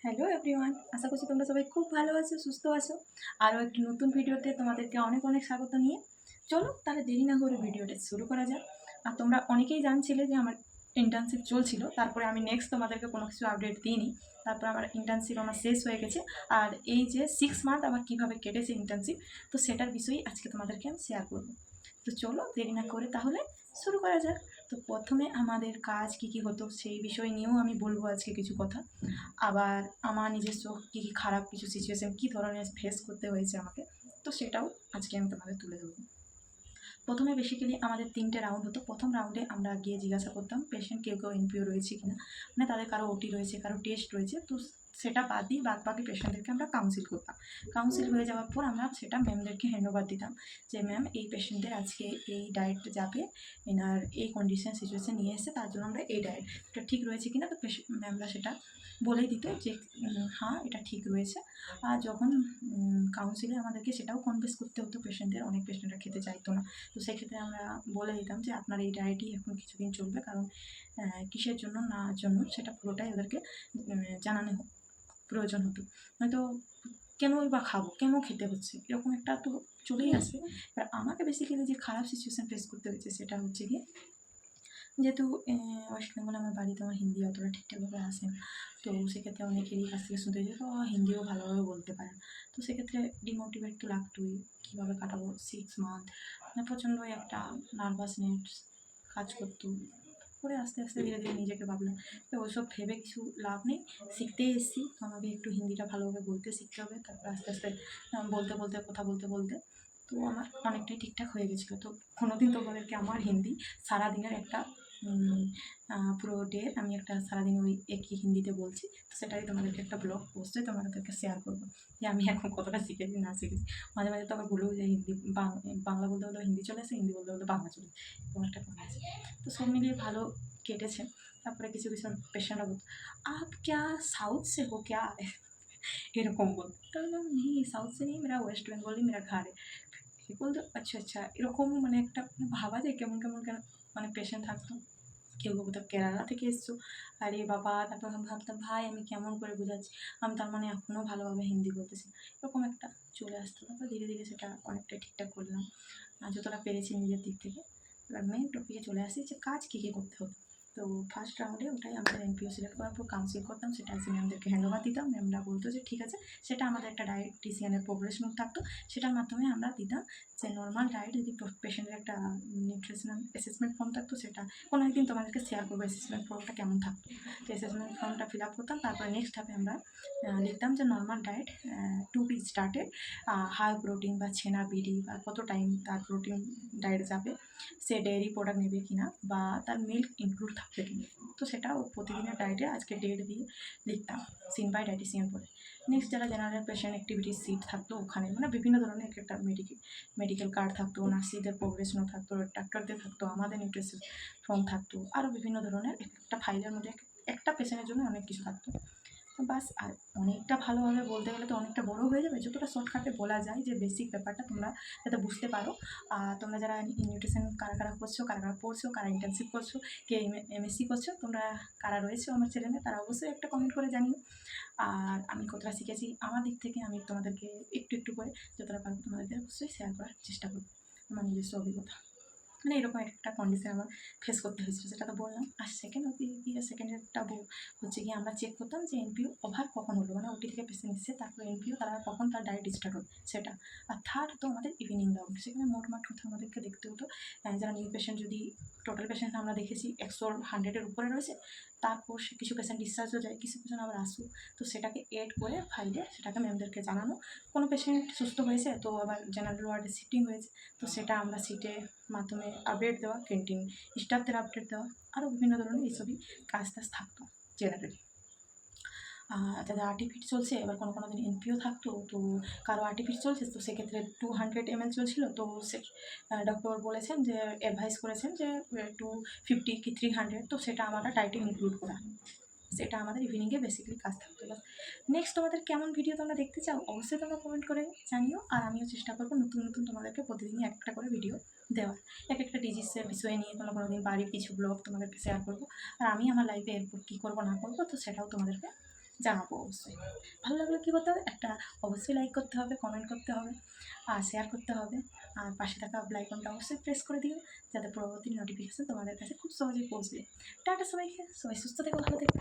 Hello everyone, আশা করছি তোমরা সবাই খুব ভালো আছো, সুস্থ আছো। আরও একটি নতুন ভিডিওতে তোমাদেরকে অনেক অনেক স্বাগত নিয়ে চলো তাহলে দেরি না করে ভিডিওটা শুরু করা যাক। আর তোমরা অনেকেই জানছিলে যে আমার ইন্টার্নশিপ চলছিল, তারপরে আমি নেক্সট তোমাদেরকে কোনো কিছু আপডেট দিইনি। তারপর আমার ইন্টার্নশিপ আমার শেষ হয়ে গেছে। আর এই যে 6 মান্থ আমার কীভাবে কেটেছে ইন্টার্নশিপ, তো সেটার বিষয়েই আজকে তোমাদেরকে আমি শেয়ার করবো। তো চলো দেরি না করে তাহলে শুরু করা যাক। তো প্রথমে আমাদের কাজ কী কী হতো সেই বিষয় নিয়েও আমি বলবো আজকে কিছু কথা। আবার আমার নিজস্ব কী কী খারাপ কিছু সিচুয়েশান কী ধরনের ফেস করতে হয়েছে আমাকে, তো সেটাও আজকে আমি তোমাদের তুলে ধরবো। প্রথমে বেসিক্যালি আমাদের 3টে রাউন্ড হতো। প্রথম রাউন্ডে আমরা গিয়ে জিজ্ঞাসা করতাম পেশেন্ট কেউ এনপিও রয়েছে কিনা, মানে তাদের কারো ওটি রয়েছে, কারো টেস্ট রয়েছে। তো সেটা বাদ দিয়ে বাকি পেশেন্টদেরকে আমরা কাউন্সিল করতাম। কাউন্সিল হয়ে যাওয়ার পর আমরা সেটা ম্যামদেরকে হ্যান্ড ওভার দিতাম যে ম্যাম এই পেশেন্টদের আজকে এই ডায়েট যাবে, এনার এই কন্ডিশন সিচুয়েশান নিয়ে এসে, তার জন্য আমরা এই ডায়েটটা ঠিক রয়েছে কিনা। তো ম্যামরা সেটা বলেই দিত যে হ্যাঁ এটা ঠিক রয়েছে। আর যখন কাউন্সিলে আমাদেরকে সেটাও কনভিন্স করতে হতো পেশেন্টদের, অনেক পেশেন্টরা খেতে চাইতো না। তো সেক্ষেত্রে আমরা বলে দিতাম যে আপনার এই ডায়েটই এখন কিছুদিন চলবে, কারণ কিসের জন্য না জন্য সেটা পুরোটাই ওদেরকে জানানো প্রয়োজন হতো। হয়তো কেনই বা খাবো, কেন খেতে হচ্ছে, এরকম একটা তো চলেই আসবে। এবার আমাকে বেসিক্যালি যে খারাপ সিচুয়েশান ফেস করতে হয়েছে সেটা হচ্ছে গিয়ে, যেহেতু ওয়েস্ট বেঙ্গলে আমার বাড়িতে আমার হিন্দি অতটা ঠিকঠাকভাবে আসে না। তো সেক্ষেত্রে অনেকেরই কাছ থেকে শুনতে হয়েছে তো হিন্দিও ভালোভাবে বলতে পারে না। তো সেক্ষেত্রে ডিমোটিভেট তো লাগতোই, কীভাবে কাটাবো 6 মান্থ, মানে প্রচণ্ডই একটা নার্ভাসনেস কাজ করতো। পরে আস্তে আস্তে ধীরে ধীরে নিজেকে ভাবলাম যে ওইসব ভেবে কিছু লাভ নেই, শিখতেই এসেছি তো আমাকে একটু হিন্দিটা ভালোভাবে বলতে শিখতে হবে। তারপর আস্তে আস্তে বলতে বলতে কথা বলতে বলতে তো আমার অনেকটাই ঠিকঠাক হয়ে গেছিলো। তো কোনোদিন তোমাদেরকে আমার হিন্দি সারাদিনের একটা পুরো ডে আমি একটা সারাদিন ওই একই হিন্দিতে বলছি, তো সেটাই তোমাদেরকে একটা ব্লগ অবশ্যই তোমাদেরকে শেয়ার করবো যে আমি এখন কতটা শিখেছি না শিখেছি। মাঝে মাঝে তো আবার ভুলেও যাই, বাংলা বলতে বলতে হিন্দি চলে আসে, হিন্দি বলতে বলতে বাংলা চলে আসে, এরকম একটা কমে আছে। তো সব মিলিয়ে ভালো কেটেছে। তারপরে কিছু কিছু পেশেন্টরা বলতো আপ ক্যা সাউথ সে হো ক্যা, এরকম বলতো। তো নেই সাউথ সে নেই, মেরা ওয়েস্ট বেঙ্গল ই মেরা ঘর বলতো। আচ্ছা আচ্ছা, এরকম মানে একটা ভাবা যায় কেমন কেমন কেন মানে পেশেন্ট থাকতো। কেউ কেউ বলতো কেরালা থেকে এসছো, আরে বাবা। তারপর আমি ভাবতাম ভাই আমি কেমন করে বোঝাচ্ছি, আমি তার মানে এখনও ভালোভাবে হিন্দি বলতেছি, এরকম একটা চলে আসতো। তারপর ধীরে ধীরে সেটা অনেকটা ঠিকঠাক করলাম যতটা পেরেছি নিজের দিক থেকে। এবার মেন টপিকে চলে আসি যে কাজ কী কী করতে হতো। তো ফার্স্ট রাউন্ডে ওটাই আমাদের এনপিও সিলেক্ট করার পর কাউন্সিল করতাম, সেটা এসে ম্যামদেরকে হ্যান্ড ওভার দিতাম। ম্যামরা বলতো যে ঠিক আছে, সেটা আমাদের একটা ডায়েটিশিয়ানের প্রোগ্রেস নোট থাকতো, সেটার মাধ্যমে আমরা দিতাম যে নর্মাল ডায়েট যদি পেশেন্টের একটা নিউট্রিশনাল অ্যাসেসমেন্ট ফর্ম থাকতো, সেটা কোনো একদিন তোমাদেরকে শেয়ার করবো অ্যাসেসমেন্ট ফর্মটা কেমন থাকতো। তো অ্যাসেসমেন্ট ফর্মটা ফিল আপ করতাম। তারপরে নেক্সট ধাপে আমরা লিখতাম যে normal diet to be started, high protein বা ছেনা বিডি বা কত টাইম তার প্রোটিন ডায়েট যাবে, সে ডেয়ারি প্রোডাক্ট নেবে কিনা বা তার মিল্ক ইনক্লুড থাকবে কিনা। তো সেটাও প্রতিদিনের ডায়েটে আজকে ডেট দিয়ে লিখতাম সিন বাই ডায়েটিশিয়ান বলে। নেক্সট যারা জেনারেল পেশেন্ট অ্যাক্টিভিটিস সিট থাকতো ওখানে, মানে বিভিন্ন ধরনের একটা মেডিকেল কার্ড থাকতো, নার্সিদের প্রোগ্রেস নোট থাকতো, ডাক্তারদের থাকতো, আমাদের নিউট্রিশন ফর্ম থাকতো, আরও বিভিন্ন ধরনের একটা ফাইলের মধ্যে একটা পেশেন্টের জন্য অনেক কিছু থাকতো। তো বাস, আর অনেকটা ভালোভাবে বলতে গেলে তো অনেকটা বড়ো হয়ে যাবে, যতটা শর্টকাটে বলা যায় যে বেসিক ব্যাপারটা তোমরা যাতে বুঝতে পারো। তোমরা যারা নিউট্রিশন কারা কারা করছো, কারা কারা পড়ছো, কারা ইন্টার্নশিপ করছো, কে এমএসসি করছো, তোমরা কারা রয়েছো আমার চ্যানেলে, তারা অবশ্যই একটা কমেন্ট করে জানিও। আর আমি কতটা শিখেছি আমার দিক থেকে আমি তোমাদেরকে একটু একটু করে যতটা পারবো তোমাদেরকে অবশ্যই শেয়ার করার চেষ্টা করবো আমার নিজস্ব অভিজ্ঞতা। মানে এরকম একটা কন্ডিশন আমার ফেস করতে হয়েছিল, সেটা তো বললাম। আর সেকেন্ডেরটা হচ্ছে গিয়ে আমরা চেক করতাম যে এনপিও ওভার কখন হলো, মানে ওটি থেকে পেশেন্ট এসছে তারপর এনপিও তারা কখন তার ডায়েট স্টার্ট হলো সেটা। আর থার্ড তো আমাদের ইভিনিং রাউন্ড, সেখানে মোটমাট কথা আমাদেরকে দেখতে হতো যারা নিউ পেশেন্ট, যদি টোটাল পেশেন্ট আমরা দেখেছি 100-100-এর উপরে রয়েছে, তারপর সে কিছু পেশেন্ট ডিসচার্জও যায়, কিছু পেশেন্ট আবার আসুক, তো সেটাকে এড করে ফাইলে সেটাকে ম্যামদেরকে জানানো। কোনো পেশেন্ট সুস্থ হয়েছে তো আবার জেনারেল ওয়ার্ডে শিফটিং হয়েছে, তো সেটা আমরা সিটে মাধ্যমে আপডেট দেওয়া, ক্যান্টিন স্টাফদের আপডেট দেওয়া, আরও বিভিন্ন ধরনের এইসবই কাজ টাজ থাকতো জেনারেলি। যাদের আর্টিফিট চলছে, এবার কোনো কোনো দিন এনপিও থাকতো, তো কারো আর্টিফিট চলছে তো সেক্ষেত্রে 200 ml চলছিল, তো সে ডক্টর বলেছেন যে অ্যাডভাইস করেছেন যে 250 কি 300, তো সেটা আমরা ডায়েটে ইনক্লুড করা। সেটা আমাদের ইভিনিংয়ে বেসিক্যালি কাজ থাকতো। বাস, নেক্সট তোমাদের কেমন ভিডিও তোমরা দেখতে চাও অবশ্যই তোমরা কমেন্ট করে জানিও। আর আমিও চেষ্টা করবো নতুন নতুন তোমাদেরকে প্রতিদিনই একটা করে ভিডিও দেওয়ার, এক একটা ডিজিজের বিষয় নিয়ে কোনো দিন বাড়ির কিছু ব্লগ তোমাদেরকে শেয়ার করবো। আর আমি আমার লাইফে এরপর কী করবো না করবো তো সেটাও তোমাদেরকে জানাবো অবশ্যই। ভালো লাগলে কী করতে হবে, একটা অবশ্যই লাইক করতে হবে, কমেন্ট করতে হবে, আর শেয়ার করতে হবে, আর পাশে থাকা বেল আইকনটা অবশ্যই প্রেস করে দিও, যাতে পরবর্তী নোটিফিকেশান তোমাদের কাছে খুব সহজেই পৌঁছবে। টাটা সবাইকে, সবাই সুস্থ থেকো, ভালো থেকো।